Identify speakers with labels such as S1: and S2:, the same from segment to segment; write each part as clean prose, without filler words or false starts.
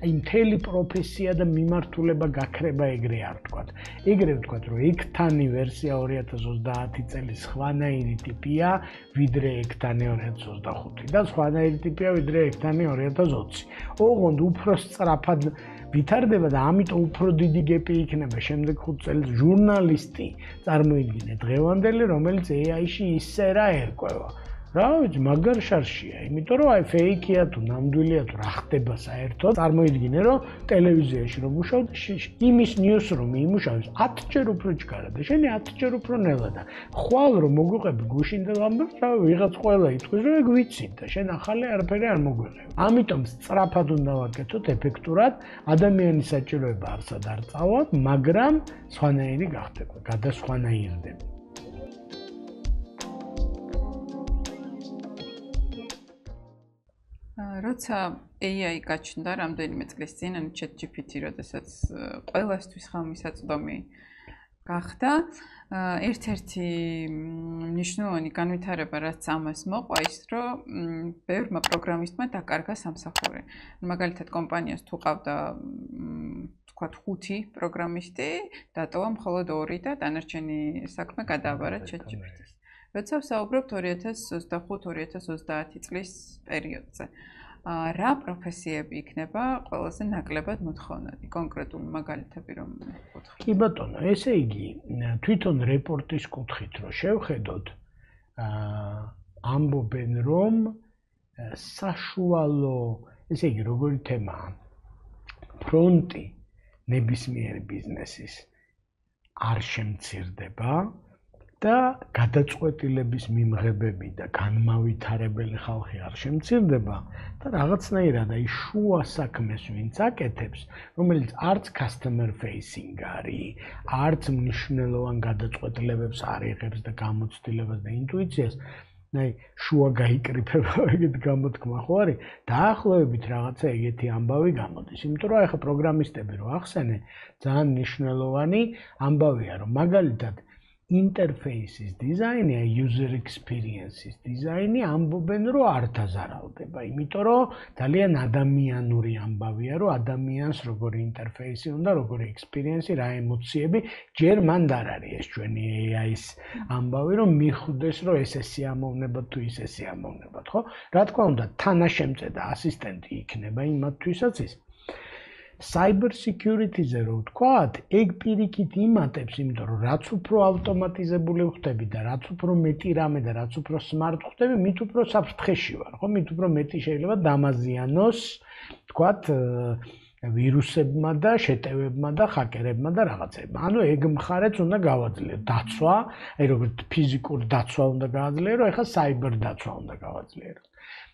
S1: აი მთელი პროფესია და მიმართულება გაქრება ეგრე არ ვთქვათ. ეგრე ვთქვათ, რომ ექთანი ვერსია 2030 წელი სხვანაირი ტიპია, ვიდრე ექთანი 2025 და სხვანაირი ტიპია, ვიდრე ექთანი 2020. ოღონდ უფრო სწრაფად ვითარდება და ამიტომ უფრო დიდი გეპი იქნება შემდეგ 5 წელს ჟურნალისტი წარმოიდგინე დღევანდელი, რომელიც AI-ში ისე რა ერკვევა. რა ვიცი, მაგარ შარშია, იმიტომ რომ აი ფეიქია თუ ნამდვილია თუ რა ხდება საერთოდ, წარმოიდგინე რომ ტელევიზიაში რომ მუშაობ, იმის ნიუსრუმი იმუშავებს 10-ჯერ უფრო ჩქარა და შენი 10-ჯერ უფრო ნელა და ხვალ რომ მოგვიყები გუშინ და ამბობ, რა ვიღაც ყველა იტყვის რომ ეგ ვიცით და შენ ახალი არაფერი არ მოგვიღებ. ამიტომ სწრაფად უნდა ვაკეთოთ ეფექტურად, ადამიანის საჭიროება არსად არ წავალ, მაგრამ სხვანაირი გახდება, გადასხვანაირდება.
S2: როცა AI გაჩნდა რამდენიმე წლის წინ, ანუ ChatGPT, როდესაც ყველასთვის ხალმისაწვდომი გახდა, ერთ-ერთი მნიშვნელოვანი განვითარება, რაც ამას მოყვა, ის რომ ბევრმა პროგრამისტმა დაკარგა სამსახური. მაგალითად, კომპანიას თუ ყავდა თქვათ 5 პროგრამისტი, დატოვა მხოლოდ 2 და დანარჩენი საქმე გადააბარა ChatGPT-ს. როცა ვსაუბრობთ 2025-2030 წლის პერიოდზე. რა პროფესიები იქნება ყველაზე ნაკლებად მოთხოვნადი, კონკრეტული მაგალითები რომ ვთქვათ.
S1: კი ბატონო, ესე იგი, თვითონ რეპორტის კუთხით რო შევხედოთ, ამბობენ რომ საშუალო, ესე იგი, როგორი თემაა, ფრონტი ნებისმიერი ბიზნესის არ შემცირდება და გადაწყვეტილების მიმღებები და განმავითარებელი ხალხი არ შემცირდება და რაღაცნაირად აი შუა საქმეს ვინც აკეთებს, რომელიც არც customer facing არის, არც მნიშვნელოვან გადაწყვეტილებებს არ იღებს და გამოცდილებას და ინტუიციას, აი შუა გაიკრიფება ეგეთ გამოთქმა ხო არის, დაახლოებით რაღაცა ეგეთი ამბავი გამოდის, იმიტომ რომ ახლა პროგრამისტები რო ახსენე, ძალიან მნიშვნელოვანი ამბავია, რომ მაგალითად interfaces დიზაინი, user experiences დიზაინი ამბობენ რომ არ დაზარალდება, იმიტომ რომ ძალიან ადამიანური ამბავია, რომ ადამიანს როგორი ინტერფეისი უნდა, როგორი experience, რა ემოციები, ჯერ მანდ არ არის ეს ჩვენი AI-ის ამბავი, რომ მიხვდეს რომ ეს სიამოვნებად თუ ის სიამოვნებად, ხო? რა თქმა უნდა, თანაშემწე და ასისტენტი იქნება იმათთვისაც ის cyber security-ზე რო ვთქვათ, ეგ პირიქით იმატებს, იმიტომ რომ რაც უფრო ავტომატიზებული ხდები და რაც უფრო მეტი რამე და რაც უფრო smart ხდები, მით უფრო საფრთხეში ვარ, ხო? მით უფრო მეტი შეიძლება დამაზიანოს, ვთქვათ, ვირუსებმა და შეტევებმა და ჰაკერებმა და რაღაცებმა. ანუ ეგ მხარეც უნდა გავაძლიერო, დაცვა, აი როგორც ფიზიკურ დაცვა უნდა გავაძლიერო, ეხლა cyber დაცვა უნდა გავაძლიერო.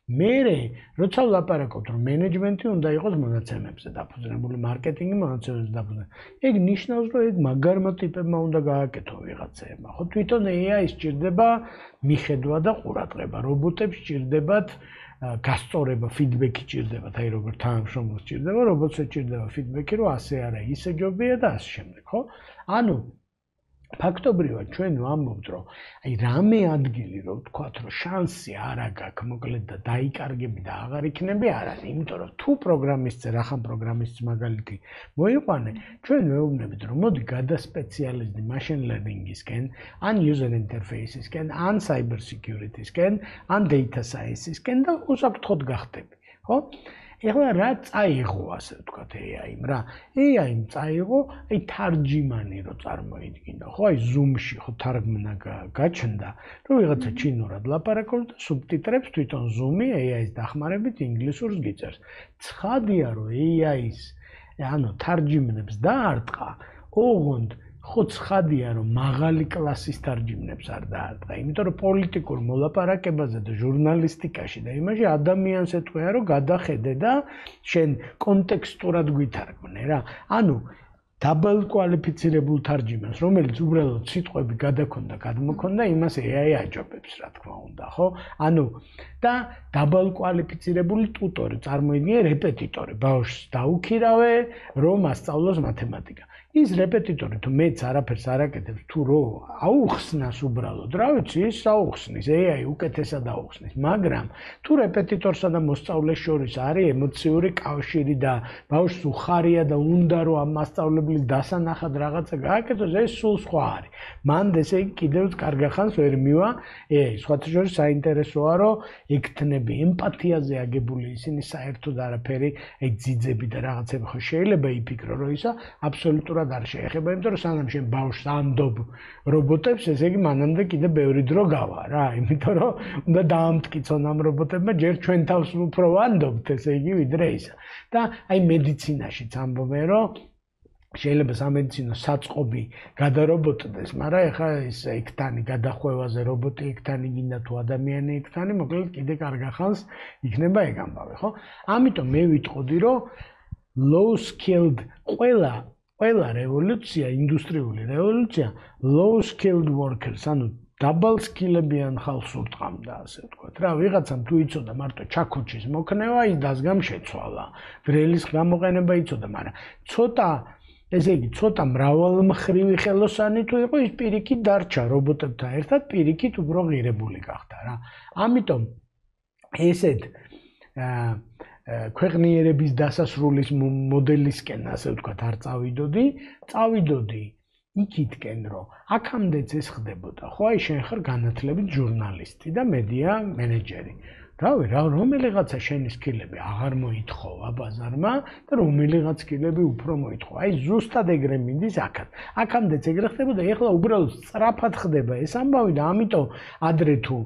S1: მერე, როცა ვლაპარაკობთ, რომ მენეჯმენტი უნდა იყოს მონაცემებზე დაფუძნებული, მარკეტინგი მონაცემებზე დაფუძნებული. ეგ ნიშნავს, რომ ეგ მაგარმა ტიპებმა უნდა გააკეთო ვიღაცებმა. ხო, თვითონ AI სჭირდება მიხედვა და ყურადღება, რობოტებს სჭირდებათ გასწორება, ფიდბექი სჭირდებათ, აი როგორ თანამშრომლებს სჭირდება, რობოტს სჭირდება ფიდბექი, რომ ასე არა, ისე ჯობია და ასე შემდეგ, ხო? ანუ ფაქტობრივად ჩვენ ვამბობთ, რომ აი რამე ადგილი რო ვთქვათ, რომ შანსი არ აქვს, მოკლედ და დაიკარგები და აღარ იქნები, არ არის, იმიტომ რომ თუ პროგრამისტზე, რახან პროგრამისტის მაგალითი მოიყვანე, ჩვენ ვეუბნებით, რომ მოდი გადასპეციალიზდი machine learning-ისკენ, ან user interface-ისკენ, ან cyber security-ისკენ, ან data science-ისკენ და უსაფრთხოდ გახდები, ხო? ეხლა რა წაიღო, ასე ვთქვათ, AI-მ რა? AI-მ წაიღო, აი თარჯიმანი რო წარმოიდგინო, ხო, აი Zoom-ში ხო თარგმნა გაჩნდა, რომ ვიღაცა ჩინურად ლაპარაკობს და სუბტიტრებს თვითონ Zoom-ი AI-ის დახმარებით ინგლისურს გიწერს. ცხადია, რომ AI-ის, ანუ თარჯიმნებს დაარტყა, ოღონდ ხო ცხადია, რომ მაღალი კლასის თარჯიმნებს არ დაარტყა, იმიტომ რომ პოლიტიკურ მოლაპარაკებაზე და ჟურნალისტიკაში და იმაში ადამიანს ეთქვია, რომ გადახედე და შენ კონტექსტურად გვითარგმნე რა. ანუ დაბალ კვალიფიცირებულ თარჯიმანს, რომელიც უბრალოდ სიტყვები გადაქონდა, გადმოქონდა, იმას AI აჯობებს, რა თქმა უნდა, ხო? ანუ და დაბალ კვალიფიცირებული ტუტორი, წარმოიდგინე რეპეტიტორი, ბავშვს დაუქირავე, რომ ასწავლოს მათემატიკა. ის რეპეტიტორი თუ მეც არაფერს არ აკეთებს თუ რო აუხსნას უბრალოდ რა ვიცი ის აუხსნის AI უკეთესად აუხსნის მაგრამ თუ რეპეტიტორსა და მოსწავლეს შორის არის ემოციური კავშირი და ბავშვს უხარია და უნდა რომ ამ მასწავლებლის დასანახად რაღაცა გააკეთოს ეს სულ სხვა არის მან ესე იგი კიდევ კარგახანს ვერ მივა AI სხვათა შორის საინტერესოა რომ ექთნები ემპათიაზე აგებული ისინი საერთოდ არაფერი აი ძიძები და რაღაცები ხო შეიძლება იფიქრო რომ ისა აბსოლუტურად არ შეეხება, იმიტომ რომ სანამ შენ ბავშვს ამდობ რობოტებს, ესე იგი მანამდე კიდე ბევრი დრო გავა რა, იმიტომ რომ უნდა დაამტკიცონ ამ რობოტებმა ჯერ ჩვენ თავს უფრო ვანდობთ, ესე იგი ვიდრე ისა. და აი მედიცინაშიც ამბობენ რომ შეიძლება სამედიცინო საწყობი გადარობოტდეს, მაგრამ ეხლა ეს ექთანი გადახვევაზე რობოტი ექთანი გინდა თუ ადამიანი ექთანი, მოკლედ კიდე კარგახანს იქნება ეგ ამბავი, ხო? ამიტომ მე ვიტყოდი რომ low skilled ყველა რევოლუცია, ინდუსტრიული რევოლუცია low skilled workers, ანუ double skill-ებიან ხალხს ურტყამდა, ასე ვთქვათ. რა, ვიღაცამ თუ იცოდა მარტო ჩაქუჩის მოქნევა, ის დასგამ შეცვალა. გრელის გამოყენება იცოდა, მაგრამ ესე იგი, ცოტა მრავალმხრივი ხელოსანი თუ იყო, ის პირიქით დარჩა რობოტებთან ერთად, პირიქით უფრო ღირებული გახდა რა. ამიტომ ესეთ ქვეყნიერების დასასრულის მოდელისკენ, ასე ვთქვათ, არ წავიდოდი იქითკენ, რომ აქამდეც ეს ხდებოდა. ხო, აი შენ ხარ განათლებით ჟურნალისტი და მედია მენეჯერი. რავი, რომელიღაცა შენი სკილები აღარ მოითხოვა ბაზარმა და რომელიღაც სკილები უფრო მოითხოვა. აი ზუსტად ეგრე მინდის აქაც. აქამდეც ეგრე ხდებოდა, ეხლა უბრალოდ სწრაფად ხდება ეს ამბავი და ამიტომ ადრე თუ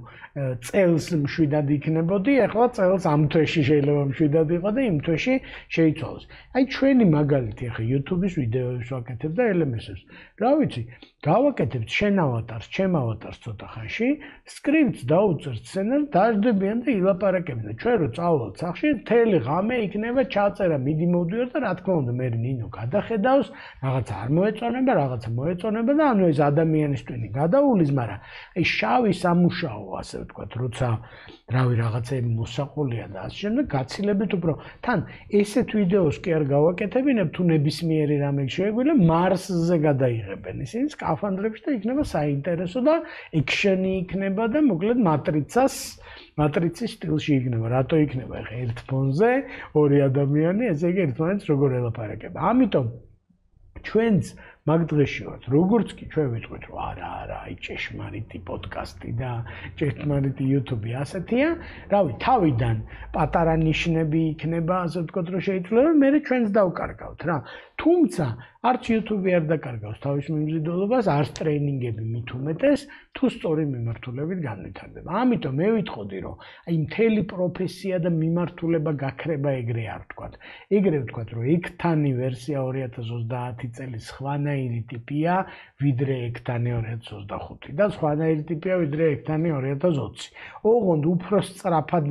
S1: წელს მშვიდად იქნებოდი, ეხლა წელს ამ თვეში შეიძლება მშვიდად იყო და იმ თვეში შეიცვალოს. აი ჩვენი მაგალითი ეხლა YouTube-ის ვიდეოებს ვაკეთებ და LMS-ებს. რა ვიცი, გავაკეთებთ შენ ავატარს, ჩემ ავატარს ცოტა ხანში, სკრიპტს დაუწერთ სცენარს, დაждდებიან და ილაპარაკებენ. ჩვენ რო წავალთ სახში, მთელი ღამე იქნება ჩაწერა, მიდი მოვდივარ და რა თქმა უნდა, მე ნინო გადახედავს, რაღაცა არ მოეწონება, რაღაცა მოეწონება და ანუ ეს ადამიანის ტვინი გადაულის, მაგრამ აი შავი სამუშაო, ასე ვთქვათ, როცა რავი რაღაცები მოსაყოლია და ასე შემდეგ, გაცილებით უფრო თან ესეთ ვიდეოს კი არ გავაკეთებინებ, თუ ნებისმიერი რამე შეგვიძლია მარსზე გადაიღებენ ისინი სკაფანდრებში და იქნება საინტერესო და ექშენი იქნება და მოკლედ მატრიცის სტილში იქნება. რატო იქნება ხა ერთ ფონზე ორი ადამიანი, ესე იგი ერთმანეთს როგორ ელაპარაკება. ამიტომ ჩვენც მაგ დღეში ვართ. როგორც კი ჩვენ ვიტყვით, რომ არა, აი ჭეშმარიტი პოდკასტი და ჭეშმარიტი YouTube ასეთია, რავი, თავიდან პატარა ნიშნები იქნება, ასე ვთქვათ, რომ შეიძლება მე ჩვენც დავკარგავთ რა. თუმცა არც YouTube არ დაკარგავს თავის მიმზიდველობას, არც ტრეინინგები მით უმეტეს, თუ სწორი მიმართულებით განვითარდება. ამიტომ მე ვიტყოდი, რომ აი მთელი პროფესია და მიმართულება გაქრება ეგრე არ ვთქვათ. ეგრე ვთქვათ, რომ ექთანი ვერსია 2030 წელი სხვანაირი ტიპია, ვიდრე ექთანი 2025 და სხვანაირი ტიპია, ვიდრე ექთანი 2020. ოღონდ უფრო სწრაფად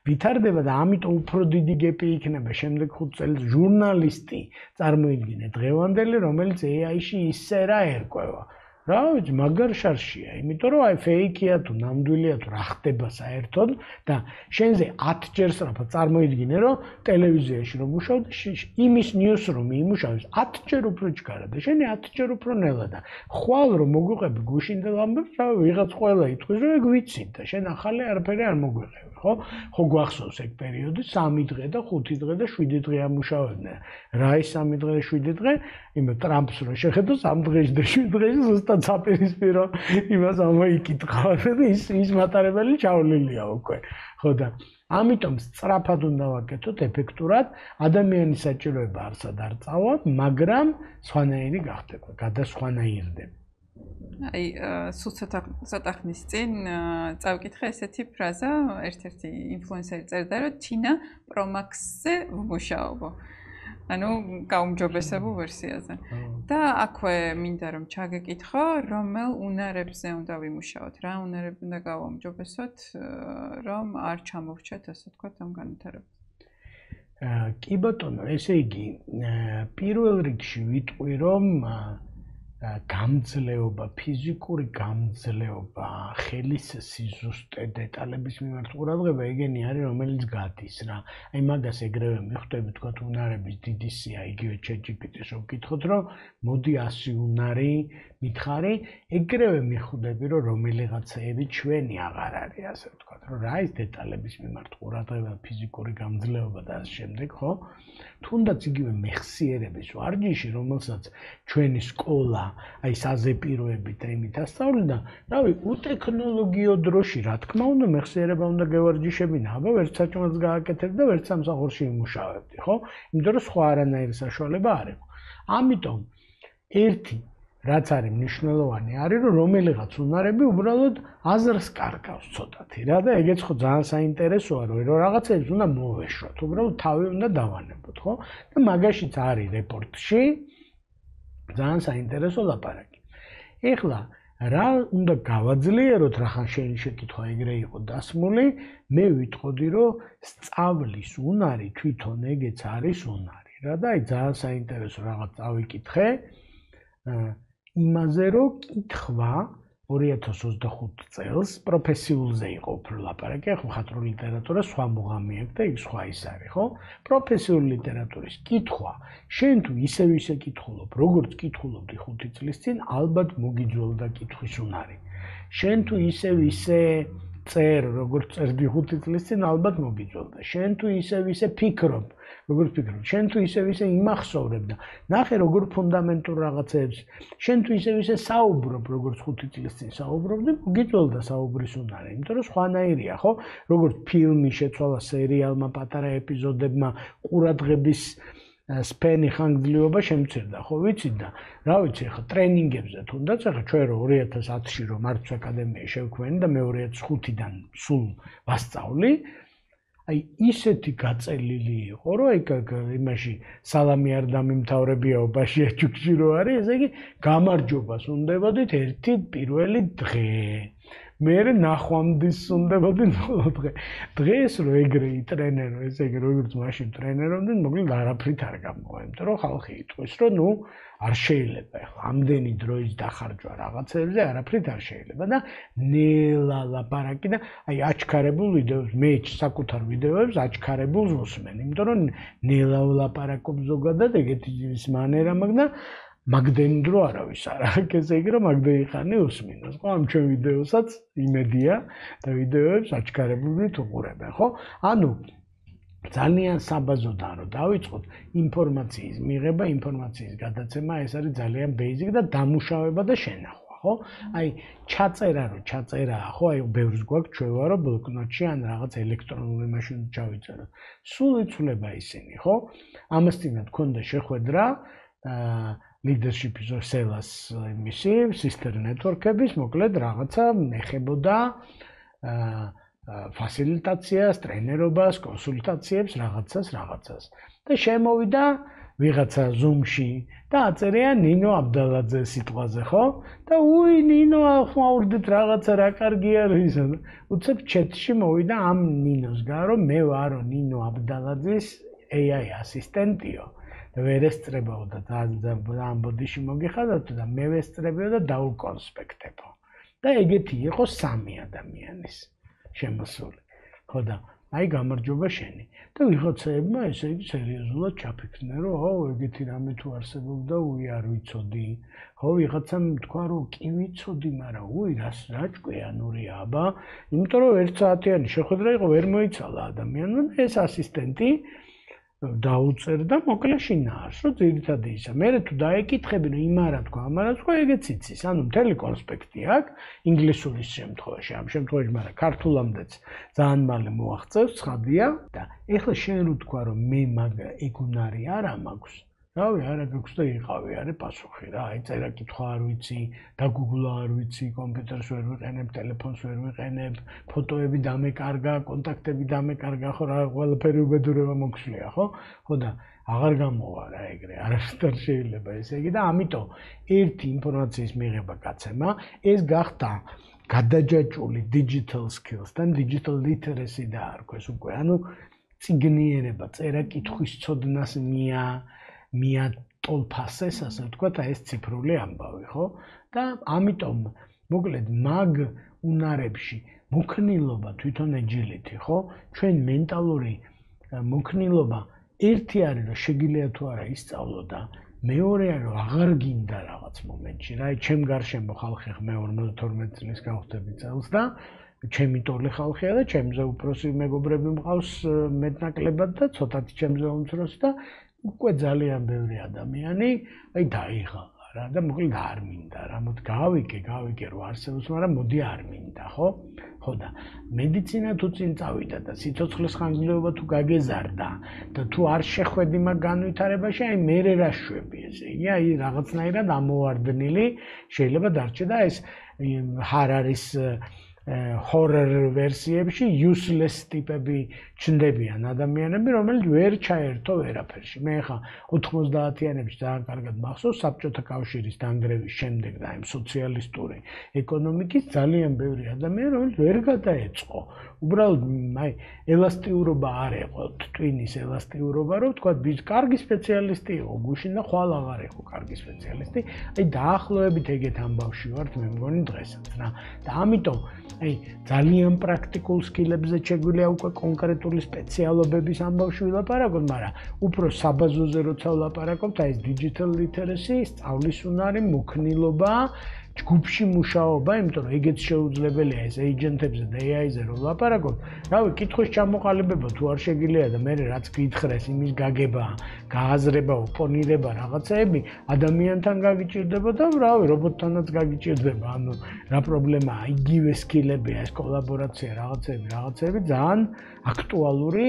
S1: ვითარდება და ამიტომ უფრო დიდი გეპი იქნება შემდეგ 5 წელს ჟურნალისტი წარმოიდგინე დღევანდელი, რომელიც AI-ში ისე რა ერკვევა. რა ვიცი, მაგარ შარშია, იმიტომ რომ აი ფეიქია თუ ნამდვილია თუ რა ხდება საერთოდ და შენზე 10 ჯერ სწრაფად წარმოიდგინე, რომ ტელევიზიაში რომ მუშაობ და იმის ნიუსრუმი იმუშავებს 10 ჯერ უფრო ჩქარა და შენი 10 ჯერ უფრო ნელა და ხვალ რომ მოგვიყები გუშინდელ ამბებს, რა ვიღაც ყველა იტყვის, რომ ეგ ვიცით და შენ ახალი არაფერი არ მოგვიყევი, ხო? ხო გვახსოვს ეგ პერიოდი 3 დღე და 5 დღე და 7 დღე ამუშავებდნენ. რა ის 3 დღე და 7 დღე? იმე ტრამპს რო შეხედო 3 დღეში და 7 დღეში ზუსტად საპირისპირო იმას ამოიკითხა და ის მატარებელი ჩავლილია უკვე. ხო და ამიტომ სწრაფად უნდა ვაკეთოთ ეფექტურად, ადამიანის საჭიროება არსად არ წავა, მაგრამ სხვანაირი გახდება, გადასხვანაირდება.
S2: აი, სულ ცოტა ხნის წინ წავკითხე ესეთი ფრაზა, ერთ-ერთი ინფლუენსერი წერდა, რომ თინა პრომაქსზე ვმუშაობო. ანუ გაუმჯობესებულ ვერსიაზე. და აქვე მინდა რომ ჩაგეკითხო, რომელ უნარებზე უნდა ვიმუშაოთ, რა უნარები უნდა გავაუმჯობესოთ, რომ არ ჩამოვრჩეთ, ასე ვთქვათ, ამ განვითარებას.
S1: კი ბატონო, ესე იგი, პირველ რიგში ვიტყვი, რომ გამძლეობა, ფიზიკური გამძლეობა, ხელის სიზუსტე, დეტალების მიმართ ყურადღება ეგენი არის, რომელიც გადის რა. აი მაგას ეგრევე მიხვდები თქვა უნარების დიდი სია, იგივე ChatGPT-ს ვკითხოთ, რომ მოდი 100 უნარი მითხარი, ეგრევე მიხვდები, რომ რომელიღაცები ჩვენი აღარ არის, ასე ვთქვათ, რომ რა ის დეტალების მიმართ ყურადღება, ფიზიკური გამძლეობა და ამ შემდეგ, ხო? თუნდაც იგივე მეხსიერების ვარჯიში, რომელსაც ჩვენი სკოლა აი საზეპიროებით და იმით ასწავლიდა, რავი, უტექნოლოგიო დროში, რა თქმა უნდა, მეხსიერება უნდა გევარჯიშებინა, აბა ვერც საჭმელს გააკეთებ და ვერც სამსახურში იმუშავებდი, ხო? იმიტომ რომ სხვა არანაირი საშუალება არ იყო. ამიტომ ერთი რაც არის მნიშვნელოვანი არის, რომ რომელიღაც უნარები უბრალოდ აზრს კარგავს ცოტათი რა და ეგეც ხო ძალიან საინტერესოა, რომ რაღაცებს უნდა მოვეშოთ, უბრალოდ თავი უნდა დავანებოთ, ხო? და მაგაშიც არის რეპორტში ძალიან საინტერესო ლაპარაკი. ეხლა რა უნდა გავაძლიეროთ, რახან შენი შეკითხვა ეგრე იყო დასმული, მე ვიტყოდი, რომ სწავლის უნარი თვითონ ეგეც არის უნარი რა და აი ძალიან საინტერესო რაღაც წავიკითხე იმაზე, რომ კითხვა 2025 წელს პროფესიულზე იყო უფრო ლაპარაკი, ახლა მხატვრული ლიტერატურა სხვა მუღამი აქვს და იქ სხვა ის არის, ხო? პროფესიული ლიტერატურის კითხვა, შენ თუ ისე კითხულობ, როგორც კითხულობდი 5 წლის წინ, ალბათ მოგიძველდა კითხვის უნარი. შენ თუ ისე წერ, როგორც წერდი 5 წლის წინ, ალბათ მოგიძველდა. შენ თუ ისე ფიქრობ, როგორც ფიქრობ, შენ თუ ისე იმახსოვრებ და ნახე როგორ ფუნდამენტურ რაღაცებს, შენ თუ ისე საუბრობ, როგორც 5 წლის წინ საუბრობდი, მოგიძველდა საუბრის უნარი, იმიტომ რომ სხვანაირია, ხო? როგორც ფილმი შეცვალა სერიალმა, პატარა ეპიზოდებმა, ყურადღების სპენი ხანგრძლივობა შემცირდა, ხო ვიცით და რა ვიცი, ახლა ტრენინგებზე თუნდაც ახლა ჩვენ რო 2010-ში რომ მართვის აკადემია შევქმნი და მე 2005-დან სულ ვასწავლი, აი ისეთი გაწელილი იყო, რომ იმაში სალამი არ დამიმთავრებიაო ბაშია ჯუქში რო არის, ესე იგი გამარჯვებას უნდებოდით ერთი პირველი დღე. მერე ნახვამდის უნდებოდით ბოლო დღე. დღეს რო ეგრე იტრენერო, ესე იგი როგორც მაშინ ტრენერობდნენ, მოკლედ არაფრით არ გამოვა, იმიტომ რომ ხალხი იტყვის, რომ ნუ არ შეიძლება ახლა ამდენი დროის დახარჯვა რაღაცებზე არაფრით არ შეიძლება და ნელა ლაპარაკი და აი აჩქარებულ ვიდეოს მე საკუთარ ვიდეოებს აჩქარებულს ვუსმენ, იმიტომ რომ ნელა ლაპარაკობ ზოგადად ეგეთი ის მანერა მაქვს და მაგდენი დრო არავის არ აქვს, ესე იგი რომ მაგდენი ხანი უსმინოს, ხო? ამ ჩვენ ვიდეოსაც იმედია და ვიდეოებს აჩქარებულით უყურებენ, ხო? ანუ ძალიან საბაზოდაა რომ დავიწყოთ ინფორმაციის მიღება, ინფორმაციის გადაცემა, ეს არის ძალიან basic და დამუშავება და შენახვა, ხო? აი ჩაწერაა, ხო? აი ბევრს გვაქვს ჩვევა რომ ბლოკნოტში ან რაღაც ელექტრონულ იმაში ჩავიწეროთ. სულ იცვლება ისინი, ხო? ამასთანავე გქონდა შეხვედრა leadership-ის სელას იმისი, sister network-ების, მოკლედ რაღაცა ეხებოდა ფასილიტაციას, ტრენერობას, კონსულტაციებს, რაღაცას. და შემოვიდა ვიღაცა Zoom-ში და აწერია ნინო აბდალაძეს სიტყვაზე, ხო? და უი ნინო ახმაურდით რაღაცა რა კარგი არის. უცებ chat-ში მოვიდა ამ ნინოს გა, რომ მე ვარო ნინო აბდალაძის AI ასისტენტიო. და ვერ ესწრებაო და ამ ბოდიში მოგიხადოთ და მე ვესწრებიო და დაუკონსპექტებო. და ეგეთი იყო 3 ადამიანის შემოსული. ხო და აი გამარჯობა შენი. და ვიღაცაებმა ესე იგი სერიოზულად ჩაფიქრდნენ, რომ აუ ეგეთი რამე თუ არსებობდა, უი არ ვიცოდი. ხო ვიღაცამ თქვა, რომ კი ვიცოდი, მაგრამ უი რა ჭკვიანურია, აბა. იმიტომ რომ 1 საათიანი შეხვედრა იყო, ვერ მოიცალა ადამიანმა და ეს ასისტენტი დაუწერდა მოკლე შინაარს, რომ ძირითადად ისა. მერე თუ დაეკითხები, რომ იმ არა თქვა, ამარა თქვა, ეგეც იცის. ანუ მთელი კონსპექტი აქვს ინგლისურის შემთხვევაში, ამ შემთხვევაში, მაგრამ ქართულამდეც ძალიან მალე მოაღწევს, ცხადია და ეხლა შენ რო თქვა, რომ მე ეგ უნარი არა მაქვს. რავი, არა გაქვს და იყავი, არის პასუხი რა. აი წერა კითხვა არ ვიცი, დაგუგლა არ ვიცი, კომპიუტერს ვერ ვიყენებ, ტელეფონს ვერ ვიყენებ, ფოტოები დამეკარგა, კონტაქტები დამეკარგა, ხო რა, ყველაფერი უბედურება მოგვშლია, ხო? ხო და აღარ გამოვა რა ეგრე, არასდროს შეიძლება ესე იგი და ამიტომ ერთი ინფორმაციის მიღება გაცემა, ეს გახდა გადაჯაჭვული digital skills და digital literacy დაარქვეს უკვე. ანუ წიგნიერება, წერა კითხვის ცოდნას ტოლფასეს, ასე ვთქვათ, ეს ციფრული ამბავი, ხო? და ამიტომ მოკლედ მაგ უნარებში მოქნილობა თვითონ ეჯილითი, ხო? ჩვენ მენტალური მოქნილობა ერთი არის, რომ შეგიძლია თუ არა ისწავლო და მეორე არის, რომ აღარ გინდა რაღაც მომენტში. რა, ჩემ გარშემო ხალხი მე 52 წლის გავხდები წელს და ჩემი ტოლი ხალხია და ჩემზე უფროსი მეგობრები მყავს მეტნაკლებად და ცოტათი ჩემზე უმცროსი და უკვე ძალიან ბევრი ადამიანი დაიღალა რა და მოკლედ არ მინდა რა მოდი გავიგე რომ არსებობს მაგრამ მოდი არ მინდა ხო და მედიცინა თუ წინ წავიდა და სიცოცხლის ხანგრძლივობა თუ გაგეზარდა და თუ არ შეხვედი მაგ განვითარებაში აი მე რა შვები ესე იგი აი რაღაცნაირად ამოვარდნილი შეიძლება დარჩე და ეს ჰარარის horror ვერსიებში useless ტიპები ჩნდებიან ადამიანები, რომელიც ვერ ჩაერთო ვერაფერში. მე ხა 90-იანებში ძალიან კარგად მახსოვს საბჭოთა კავშირის დანგრევის შემდეგ და იმ სოციალისტური ეკონომიკის ძალიან ბევრი ადამიანი, რომელიც ვერ გადაეწყო. უბრალოდ აი ელასტიურობა არ იყო, ტვინის ელასტიურობა, რომ თქვა კარგი სპეციალისტი იყო, გუშინ და ხვალ აღარ იყო კარგი სპეციალისტი. აი დაახლოებით ეგეთ ამბავში ვართ მე მგონი დღესაც რა. და ამიტომ აი ძალიან პრაქტიკულ სკილებზე შეგვიძლია უკვე კონკრეტული სპეციალობების ამბავში ვილაპარაკოთ, მაგრამ უფრო საბაზოზე როცა ვლაპარაკობთ, აი ეს digital literacy, სწავლის უნარი, მოქნილობა, ჯგუფში მუშაობა, იმიტომ რომ ეგეც შეუძლებელია ეს ეიჯენტებზე და AI-ზე რომ ვლაპარაკოთ. რავი, კითხვის ჩამოყალიბება თუ არ შეგიძლია და მე რაც გითხრეს, იმის გაგება, გააზრება, ოპონირება რაღაცეები ადამიანთან გაგიჭირდება და რავი, რობოტთანაც გაგიჭირდება. ანუ რა პრობლემაა, იგივე სკილებია, ეს კოლაბორაცია, რაღაცეები ძალიან აქტუალური,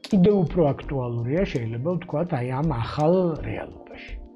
S1: კიდევ უფრო აქტუალურია შეიძლება ვთქვათ, აი ამ ახალ რეალობაში.